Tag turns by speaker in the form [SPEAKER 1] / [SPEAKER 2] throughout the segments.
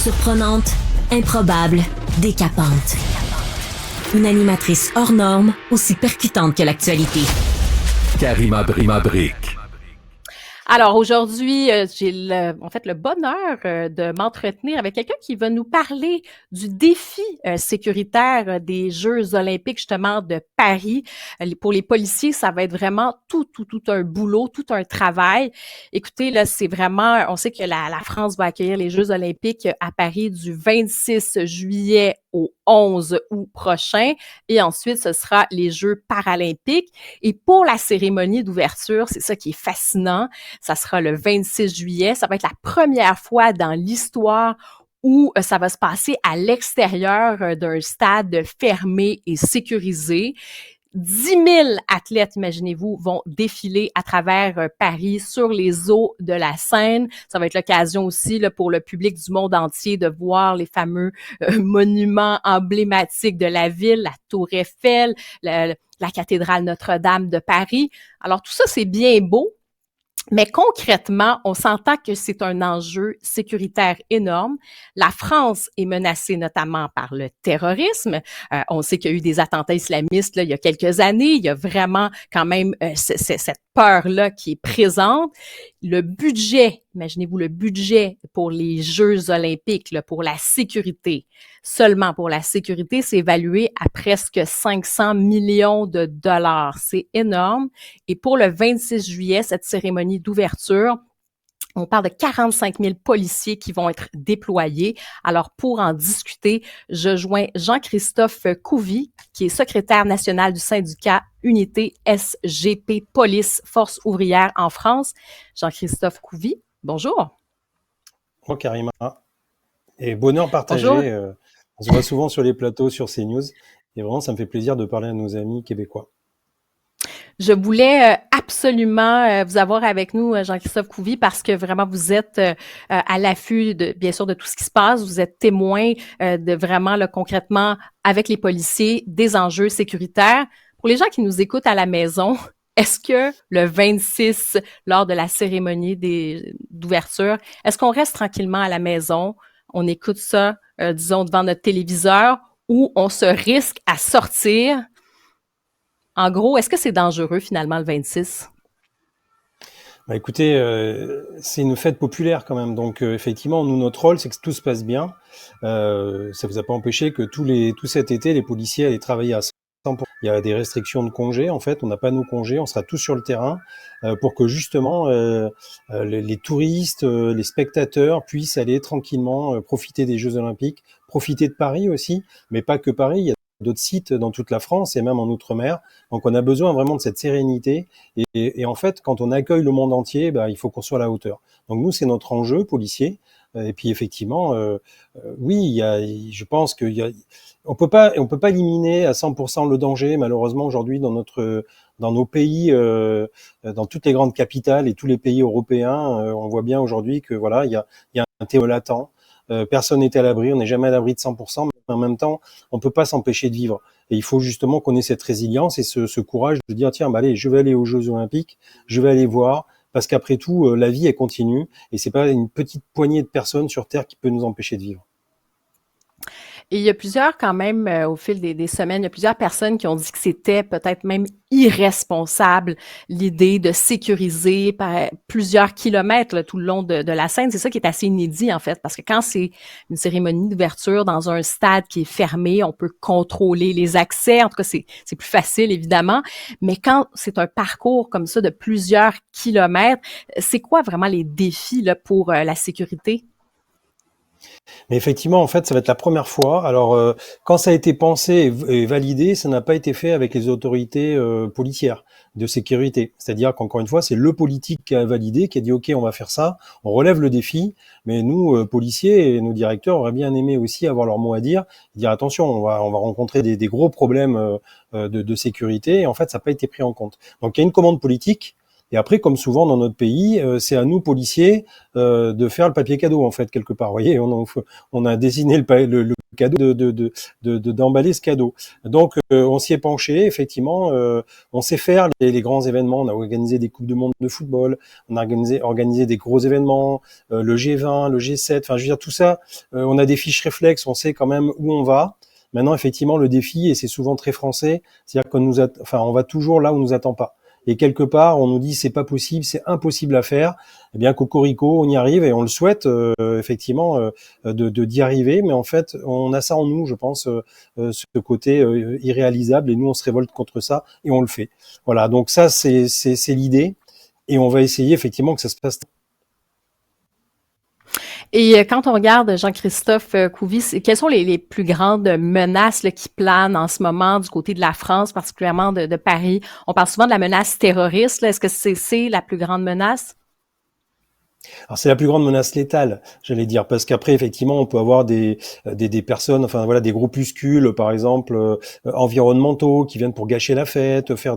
[SPEAKER 1] Surprenante, improbable, décapante. Une animatrice hors norme, aussi percutante que l'actualité.
[SPEAKER 2] Karima Brick.
[SPEAKER 3] Alors aujourd'hui, j'ai le bonheur de m'entretenir avec quelqu'un qui va nous parler du défi sécuritaire des Jeux olympiques justement de Paris. Pour les policiers, ça va être vraiment tout un boulot, tout un travail. Écoutez, là, c'est vraiment, on sait que la France va accueillir les Jeux olympiques à Paris du 26 juillet au 11 août prochain. Et ensuite, ce sera les Jeux paralympiques. Et pour la cérémonie d'ouverture, c'est ça qui est fascinant. Ça sera le 26 juillet. Ça va être la première fois dans l'histoire où ça va se passer à l'extérieur d'un stade fermé et sécurisé. 10 000 athlètes, imaginez-vous, vont défiler à travers Paris sur les eaux de la Seine. Ça va être l'occasion aussi là, pour le public du monde entier de voir les fameux monuments emblématiques de la ville, la Tour Eiffel, la cathédrale Notre-Dame de Paris. Alors tout ça, c'est bien beau. Mais concrètement, on s'entend que c'est un enjeu sécuritaire énorme. La France est menacée notamment par le terrorisme. On sait qu'il y a eu des attentats islamistes là, il y a quelques années. Il y a vraiment quand même cette peur-là qui est présente. Le budget, imaginez-vous le budget pour les Jeux olympiques, là, pour la sécurité, seulement pour la sécurité, c'est évalué à presque 500 millions de dollars. C'est énorme. Et pour le 26 juillet, cette cérémonie d'ouverture, on parle de 45 000 policiers qui vont être déployés. Alors, pour en discuter, je joins Jean-Christophe Couvi, qui est secrétaire national du syndicat Unité SGP Police Force ouvrière en France. Jean-Christophe Couvi, bonjour.
[SPEAKER 4] Bonjour Karima. Et bonheur partagé. On se voit souvent sur les plateaux, sur CNews. Et vraiment, ça me fait plaisir de parler à nos amis québécois.
[SPEAKER 3] Je voulais absolument vous avoir avec nous, Jean-Christophe Couvi, parce que vraiment vous êtes à l'affût de, bien sûr, de tout ce qui se passe. Vous êtes témoin de vraiment là, concrètement avec les policiers des enjeux sécuritaires. Pour les gens qui nous écoutent à la maison, est-ce que le 26, lors de la cérémonie d'ouverture, est-ce qu'on reste tranquillement à la maison, on écoute ça, disons, devant notre téléviseur, ou on se risque à sortir? En gros, est-ce que c'est dangereux finalement le 26?
[SPEAKER 4] Bah, écoutez, c'est une fête populaire quand même. Donc effectivement, nous, notre rôle, c'est que tout se passe bien. Ça vous a pas empêché que tout cet été, les policiers allaient travailler à 100%. Il y a des restrictions de congés. En fait, on n'a pas nos congés. On sera tous sur le terrain pour que justement les touristes, les spectateurs puissent aller tranquillement profiter des Jeux Olympiques, profiter de Paris aussi, mais pas que Paris. Il y a d'autres sites dans toute la France et même en Outre-mer. Donc on a besoin vraiment de cette sérénité et en fait quand on accueille le monde entier, il faut qu'on soit à la hauteur. Donc nous c'est notre enjeu policier et puis effectivement oui, je pense que on peut pas éliminer à 100% le danger malheureusement aujourd'hui dans nos pays, dans toutes les grandes capitales et tous les pays européens, on voit bien aujourd'hui que voilà, il y a un terror latent. Personne n'est à l'abri, on n'est jamais à l'abri de 100%, mais en même temps, on peut pas s'empêcher de vivre. Et il faut justement qu'on ait cette résilience et ce courage de dire tiens, allez, je vais aller aux Jeux Olympiques, je vais aller voir, parce qu'après tout, la vie elle continue et c'est pas une petite poignée de personnes sur Terre qui peut nous empêcher de vivre.
[SPEAKER 3] Et il y a plusieurs, quand même, au fil des semaines, il y a plusieurs personnes qui ont dit que c'était peut-être même irresponsable l'idée de sécuriser par plusieurs kilomètres là, tout le long de la Seine. C'est ça qui est assez inédit, en fait, parce que quand c'est une cérémonie d'ouverture dans un stade qui est fermé, on peut contrôler les accès. En tout cas, c'est plus facile, évidemment. Mais quand c'est un parcours comme ça de plusieurs kilomètres, c'est quoi vraiment les défis là, pour la sécurité?
[SPEAKER 4] Mais effectivement, en fait, ça va être la première fois. Alors, quand ça a été pensé et validé, ça n'a pas été fait avec les autorités policières de sécurité. C'est-à-dire qu'encore une fois, c'est le politique qui a validé, qui a dit OK, on va faire ça, on relève le défi. Mais nous, policiers et nos directeurs auraient bien aimé aussi avoir leur mot à dire, dire attention, on va rencontrer des gros problèmes de sécurité. Et en fait, ça n'a pas été pris en compte. Donc, il y a une commande politique. Et après, comme souvent dans notre pays, c'est à nous, policiers, de faire le papier cadeau, en fait, quelque part. Vous voyez, on a dessiné le cadeau, d'emballer ce cadeau. Donc, on s'y est penché, effectivement. On sait faire les grands événements. On a organisé des coupes du monde de football. On a organisé des gros événements, le G20, le G7. Enfin, je veux dire, tout ça, on a des fiches réflexes. On sait quand même où on va. Maintenant, effectivement, le défi, et c'est souvent très français, c'est-à-dire on va toujours là où on nous attend pas. Et quelque part, on nous dit c'est pas possible, c'est impossible à faire. Eh bien, cocorico, on y arrive et on le souhaite effectivement d'y arriver. Mais en fait, on a ça en nous, je pense, ce côté irréalisable. Et nous, on se révolte contre ça et on le fait. Voilà. Donc ça, c'est l'idée. Et on va essayer effectivement que ça se passe.
[SPEAKER 3] Et quand on regarde Jean-Christophe Couvi, quelles sont les plus grandes menaces là, qui planent en ce moment du côté de la France, particulièrement de Paris? On parle souvent de la menace terroriste. Là. Est-ce que c'est la plus grande menace?
[SPEAKER 4] Alors c'est la plus grande menace létale, j'allais dire, parce qu'après effectivement on peut avoir des personnes, enfin voilà, des groupuscules par exemple environnementaux qui viennent pour gâcher la fête, faire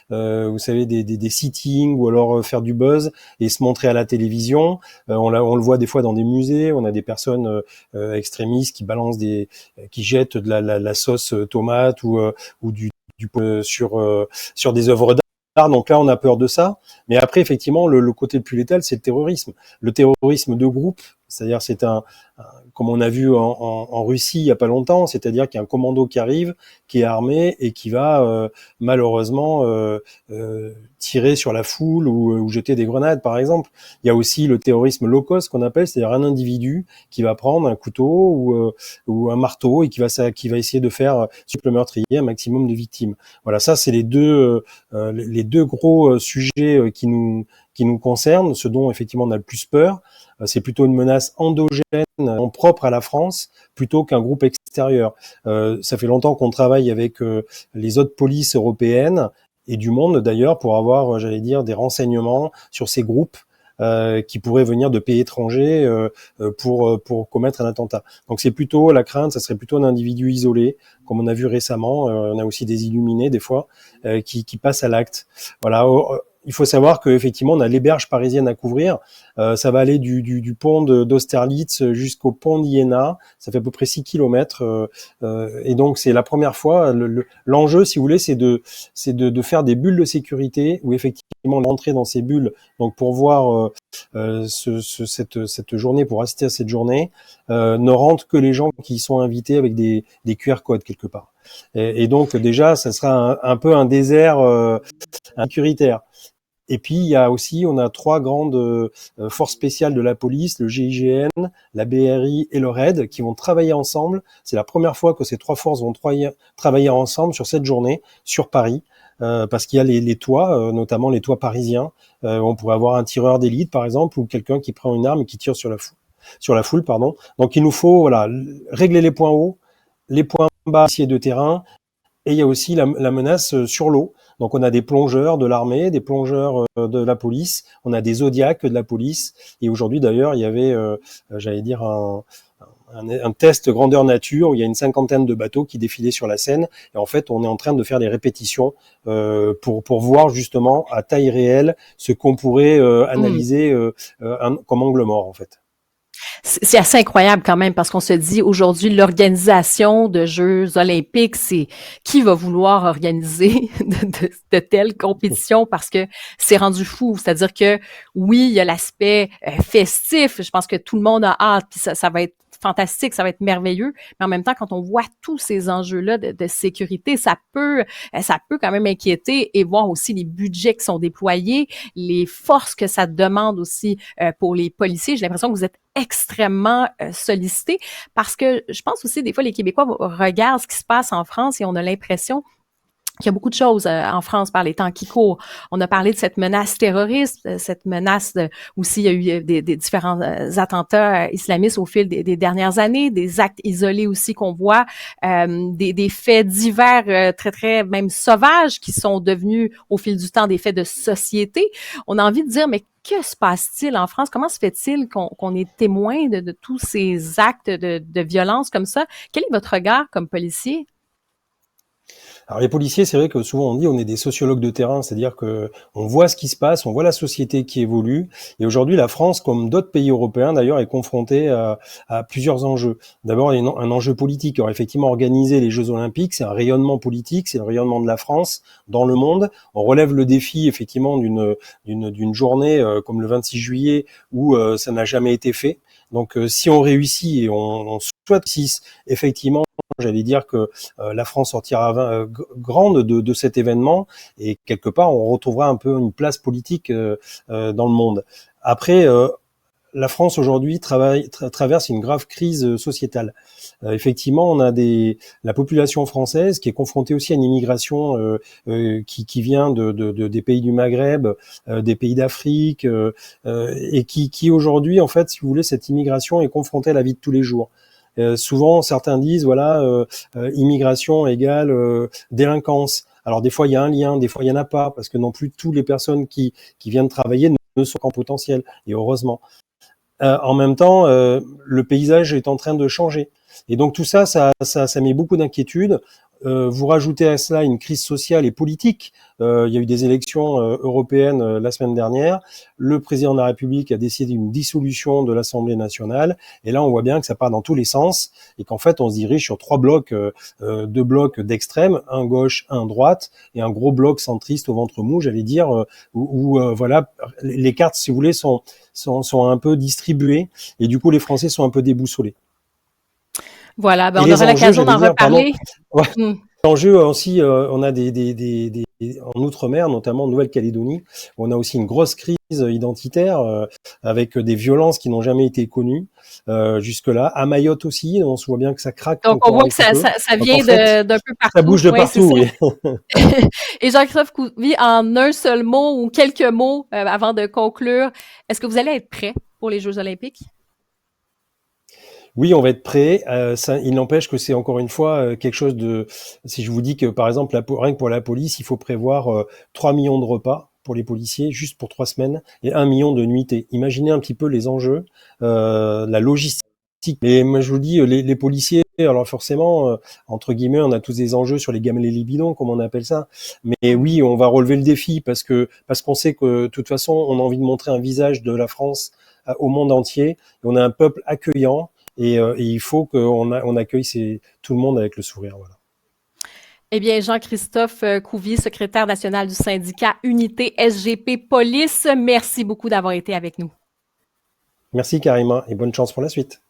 [SPEAKER 4] vous savez des sittings ou alors faire du buzz et se montrer à la télévision. On le voit des fois dans des musées, on a des personnes extrémistes qui balancent qui jettent de la sauce tomate ou du sur des œuvres d'art. Donc là, on a peur de ça. Mais après, effectivement, le côté le plus létal, c'est le terrorisme. Le terrorisme de groupe, c'est-à-dire comme on a vu en Russie il y a pas longtemps, c'est-à-dire qu'il y a un commando qui arrive, qui est armé et qui va malheureusement tirer sur la foule ou jeter des grenades, par exemple. Il y a aussi le terrorisme low cost qu'on appelle, c'est-à-dire un individu qui va prendre un couteau ou un marteau et qui va essayer de faire sur le meurtrier un maximum de victimes. Voilà, ça c'est les deux gros sujets qui nous concernent, ce dont effectivement on a le plus peur. C'est plutôt une menace endogène, propre à la France, plutôt qu'un groupe extérieur. Ça fait longtemps qu'on travaille avec les autres polices européennes et du monde d'ailleurs pour avoir, j'allais dire, des renseignements sur ces groupes qui pourraient venir de pays étrangers pour commettre un attentat. Donc c'est plutôt la crainte, ça serait plutôt un individu isolé, comme on a vu récemment. On a aussi des illuminés des fois qui passent à l'acte. Voilà. Il faut savoir qu'effectivement, on a les berges parisiennes à couvrir. Ça va aller du pont d'Austerlitz jusqu'au pont d'Iéna. Ça fait à peu près 6 kilomètres. Et donc, c'est la première fois. L'enjeu, si vous voulez, c'est de faire des bulles de sécurité où effectivement, rentrer dans ces bulles. Donc, pour voir cette journée, pour assister à cette journée, ne rentrent que les gens qui sont invités avec des QR codes quelque part. Et donc, déjà, ça sera un peu un désert sécuritaire. Et puis, on a 3 grandes forces spéciales de la police, le GIGN, la BRI et le RAID, qui vont travailler ensemble. C'est la première fois que ces 3 forces vont travailler ensemble sur cette journée, sur Paris, parce qu'il y a les toits, notamment les toits parisiens. On pourrait avoir un tireur d'élite, par exemple, ou quelqu'un qui prend une arme et qui tire sur la foule, pardon. Donc, il nous faut, voilà, régler les points hauts, les points bas de terrain, et il y a aussi la menace sur l'eau. Donc on a des plongeurs de l'armée, des plongeurs de la police, on a des Zodiacs de la police. Et aujourd'hui d'ailleurs, il y avait, j'allais dire, un test grandeur nature où il y a une 50aine de bateaux qui défilaient sur la Seine. Et en fait, on est en train de faire des répétitions pour voir justement à taille réelle ce qu'on pourrait analyser comme angle mort en fait.
[SPEAKER 3] C'est assez incroyable quand même parce qu'on se dit aujourd'hui l'organisation de Jeux olympiques, c'est qui va vouloir organiser de telles compétitions parce que c'est rendu fou. C'est-à-dire que oui, il y a l'aspect festif. Je pense que tout le monde a hâte puis ça va être fantastique, ça va être merveilleux. Mais en même temps, quand on voit tous ces enjeux-là de sécurité, ça peut quand même inquiéter et voir aussi les budgets qui sont déployés, les forces que ça demande aussi pour les policiers. J'ai l'impression que vous êtes extrêmement sollicités parce que je pense aussi des fois les Québécois regardent ce qui se passe en France et on a l'impression qu'il y a beaucoup de choses en France par les temps qui courent. On a parlé de cette menace terroriste, cette menace aussi, il y a eu des différents attentats islamistes au fil des dernières années, des actes isolés aussi qu'on voit, des faits divers très, très même sauvages qui sont devenus au fil du temps des faits de société. On a envie de dire, mais que se passe-t-il en France? Comment se fait-il qu'on est témoin de tous ces actes de violence comme ça? Quel est votre regard comme policier?
[SPEAKER 4] Alors les policiers, c'est vrai que souvent on dit on est des sociologues de terrain, c'est-à-dire que on voit ce qui se passe, on voit la société qui évolue. Et aujourd'hui, la France, comme d'autres pays européens d'ailleurs, est confrontée à plusieurs enjeux. D'abord, il y a un enjeu politique. Alors effectivement, organiser les Jeux Olympiques, c'est un rayonnement politique, c'est le rayonnement de la France dans le monde. On relève le défi effectivement d'une journée comme le 26 juillet où ça n'a jamais été fait. Donc si on réussit et on souhaite effectivement, j'allais dire que la France sortira grande de cet événement et quelque part on retrouvera un peu une place politique dans le monde. Après, la France aujourd'hui traverse une grave crise sociétale. Effectivement, on a la population française qui est confrontée aussi à une immigration qui vient des pays du Maghreb, des pays d'Afrique, et qui aujourd'hui, en fait, si vous voulez, cette immigration est confrontée à la vie de tous les jours. Souvent, certains disent, voilà, immigration égale délinquance. Alors des fois, il y a un lien, des fois, il y en a pas, parce que non plus toutes les personnes qui viennent travailler ne sont qu'en potentiel, et heureusement. En même temps, le paysage est en train de changer. Et donc tout ça met beaucoup d'inquiétudes. Vous rajoutez à cela une crise sociale et politique. Il y a eu des élections européennes la semaine dernière. Le président de la République a décidé une dissolution de l'Assemblée nationale. Et là, on voit bien que ça part dans tous les sens et qu'en fait, on se dirige sur trois blocs, deux blocs d'extrême, un gauche, un droite, et un gros bloc centriste au ventre mou, j'allais dire, où voilà, les cartes, si vous voulez, sont un peu distribuées. Et du coup, les Français sont un peu déboussolés.
[SPEAKER 3] Voilà, on aura l'occasion d'en reparler.
[SPEAKER 4] Ouais. L'enjeu aussi, on a en Outre-mer, notamment en Nouvelle-Calédonie, on a aussi une grosse crise identitaire avec des violences qui n'ont jamais été connues jusque-là. À Mayotte aussi, on se voit bien que ça craque.
[SPEAKER 3] Donc on voit que ça vient d'un peu partout.
[SPEAKER 4] Ça bouge de partout, oui.
[SPEAKER 3] Et Jean-Christophe Couvi, en un seul mot ou quelques mots avant de conclure, est-ce que vous allez être prêt pour les Jeux Olympiques?
[SPEAKER 4] Oui, on va être prêt. Il n'empêche que c'est encore une fois quelque chose de... Si je vous dis que, par exemple, rien que pour la police, il faut prévoir 3 millions de repas pour les policiers, juste pour 3 semaines, et 1 million de nuitées. Imaginez un petit peu les enjeux, la logistique. Mais moi, je vous dis, les policiers, alors forcément, entre guillemets, on a tous des enjeux sur les gamelles et les bidons, comme on appelle ça. Mais oui, on va relever le défi parce qu'on sait que, de toute façon, on a envie de montrer un visage de la France au monde entier. Et on a un peuple accueillant. Et il faut qu'on accueille tout le monde avec le sourire. Voilà.
[SPEAKER 3] Eh bien, Jean-Christophe Couvi, secrétaire national du syndicat Unité SGP Police, merci beaucoup d'avoir été avec nous.
[SPEAKER 4] Merci Karima et bonne chance pour la suite.